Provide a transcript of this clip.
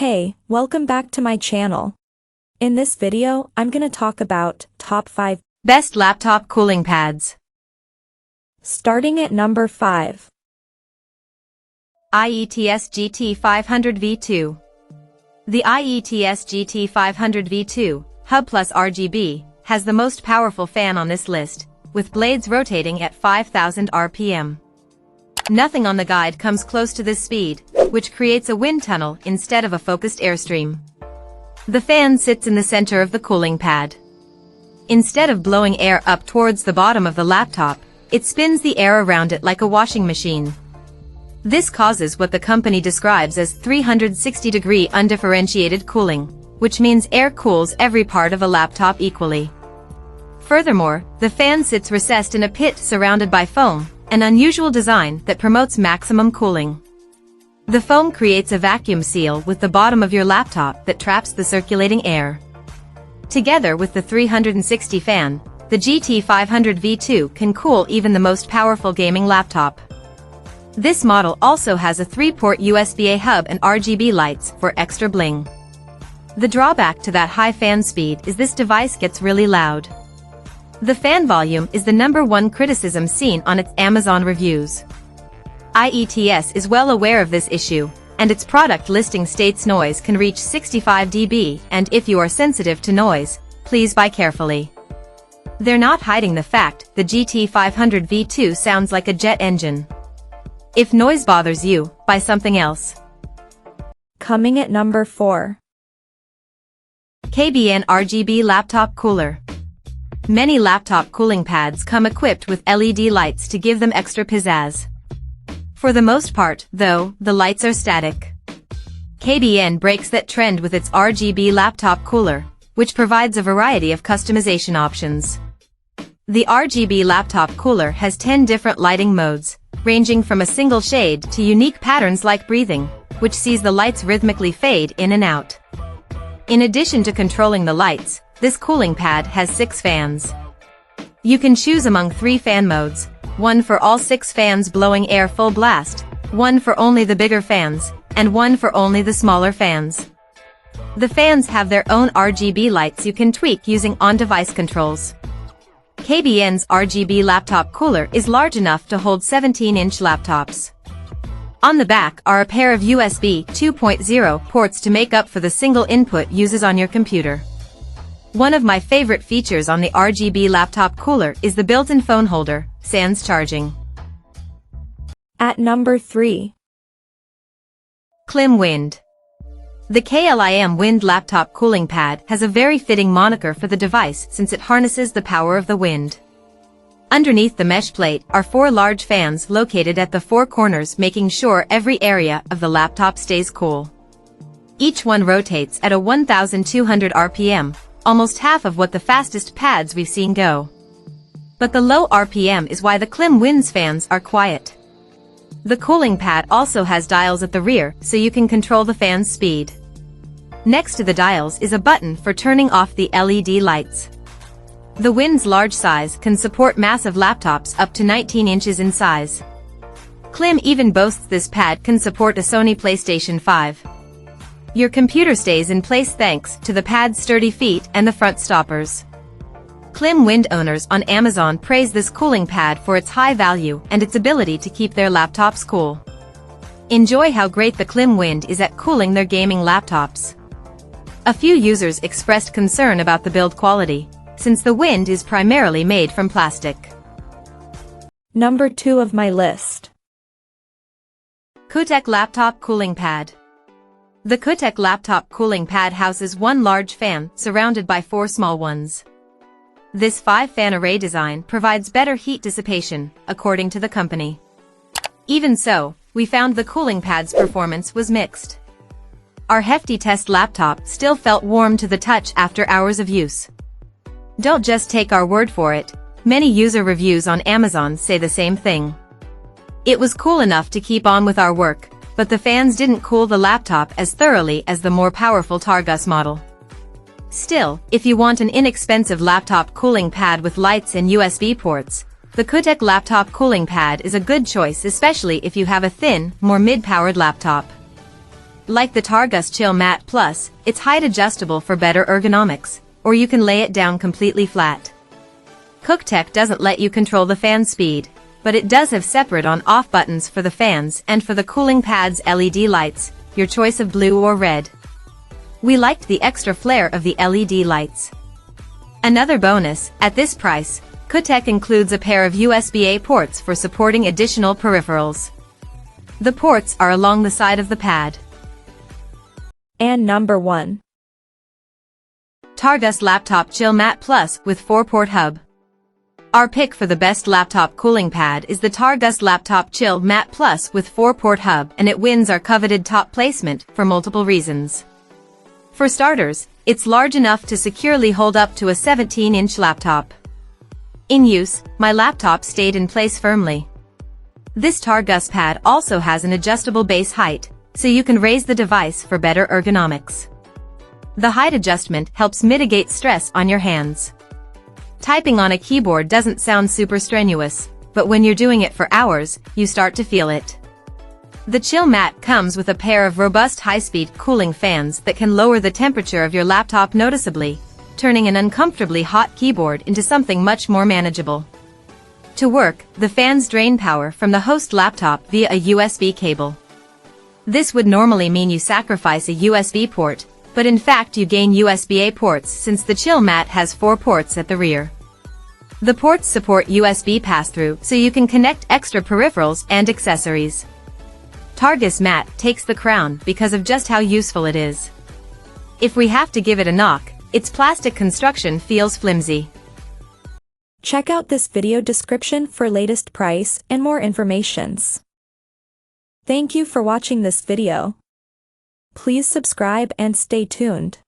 Hey, welcome back to my channel. In this video, I'm gonna talk about top 5 best laptop cooling pads. Starting at number 5. IETS GT500V2. The IETS GT500V2, Hub Plus RGB, has the most powerful fan on this list, with blades rotating at 5,000 RPM. Nothing on the guide comes close to this speed, which creates a wind tunnel instead of a focused airstream. The fan sits in the center of the cooling pad. Instead of blowing air up towards the bottom of the laptop, it spins the air around it like a washing machine. This causes what the company describes as 360-degree undifferentiated cooling, which means air cools every part of a laptop equally. Furthermore, the fan sits recessed in a pit surrounded by foam, an unusual design that promotes maximum cooling. The foam creates a vacuum seal with the bottom of your laptop that traps the circulating air. Together with the 360 fan, the GT500V2 can cool even the most powerful gaming laptop. This model also has a 3-port USB-A hub and RGB lights for extra bling. The drawback to that high fan speed is this device gets really loud. The fan volume is the #1 criticism seen on its Amazon reviews. IETS is well aware of this issue, and its product listing states noise can reach 65 dB, and if you are sensitive to noise, please buy carefully. They're not hiding the fact the GT500V2 sounds like a jet engine. If noise bothers you, buy something else. Coming at number 4. KeiBN RGB Laptop Cooler. Many laptop cooling pads come equipped with LED lights to give them extra pizzazz. For the most part, though, the lights are static. KeiBN breaks that trend with its RGB laptop cooler, which provides a variety of customization options. The RGB laptop cooler has 10 different lighting modes, ranging from a single shade to unique patterns like breathing, which sees the lights rhythmically fade in and out. In addition to controlling the lights, this cooling pad has 6 fans. You can choose among 3 fan modes, one for all 6 fans blowing air full blast, one for only the bigger fans, and one for only the smaller fans. The fans have their own RGB lights you can tweak using on-device controls. KeiBN's RGB laptop cooler is large enough to hold 17-inch laptops. On the back are a pair of USB 2.0 ports to make up for the single input uses on your computer. One of my favorite features on the RGB laptop cooler is the built-in phone holder, sans charging. At number 3. KLIM Wind. The KLIM Wind laptop cooling pad has a very fitting moniker for the device since it harnesses the power of the wind. Underneath the mesh plate are 4 large fans located at the 4 corners, making sure every area of the laptop stays cool. Each one rotates at a 1,200 RPM, almost half of what the fastest pads we've seen go. But the low RPM is why the KLIM Wind's fans are quiet. The cooling pad also has dials at the rear so you can control the fan's speed. Next to the dials is a button for turning off the LED lights. The Wind's large size can support massive laptops up to 19 inches in size. KLIM even boasts this pad can support a Sony PlayStation 5. Your computer stays in place thanks to the pad's sturdy feet and the front stoppers. KLIM Wind owners on Amazon praise this cooling pad for its high value and its ability to keep their laptops cool. Enjoy how great the KLIM Wind is at cooling their gaming laptops. A few users expressed concern about the build quality, since the Wind is primarily made from plastic. Number 2 of my list. Kootek Laptop Cooling Pad. The Kootek laptop cooling pad houses 1 large fan surrounded by 4 small ones. This 5-fan array design provides better heat dissipation, according to the company. Even so, we found the cooling pad's performance was mixed. Our hefty test laptop still felt warm to the touch after hours of use. Don't just take our word for it, many user reviews on Amazon say the same thing. It was cool enough to keep on with our work, but the fans didn't cool the laptop as thoroughly as the more powerful Targus model. Still, if you want an inexpensive laptop cooling pad with lights and USB ports, the Kootek laptop cooling pad is a good choice, especially if you have a thin, more mid-powered laptop. Like the Targus Chill Mat Plus, it's height adjustable for better ergonomics, or you can lay it down completely flat. Kootek doesn't let you control the fan speed, but it does have separate on-off buttons for the fans and for the cooling pads LED lights, your choice of blue or red. We liked the extra flare of the LED lights. Another bonus, at this price, Kootek includes a pair of USB-A ports for supporting additional peripherals. The ports are along the side of the pad. And number 1. Targus Laptop Chill Mat Plus with 4-port hub. Our pick for the best laptop cooling pad is the Targus Laptop Chill Mat Plus with 4-port hub, and it wins our coveted top placement for multiple reasons. For starters, it's large enough to securely hold up to a 17-inch laptop. In use, my laptop stayed in place firmly. This Targus pad also has an adjustable base height, so you can raise the device for better ergonomics. The height adjustment helps mitigate stress on your hands. Typing on a keyboard doesn't sound super strenuous, but when you're doing it for hours, you start to feel it. The Chill Mat comes with a pair of robust high-speed cooling fans that can lower the temperature of your laptop noticeably, turning an uncomfortably hot keyboard into something much more manageable. To work, the fans drain power from the host laptop via a USB cable. This would normally mean you sacrifice a USB port, but in fact you gain USB-A ports since the Chill Mat has 4 ports at the rear. The ports support USB pass-through so you can connect extra peripherals and accessories. Targus Mat takes the crown because of just how useful it is. If we have to give it a knock, its plastic construction feels flimsy. Check out this video description for latest price and more informations. Thank you for watching this video. Please subscribe and stay tuned.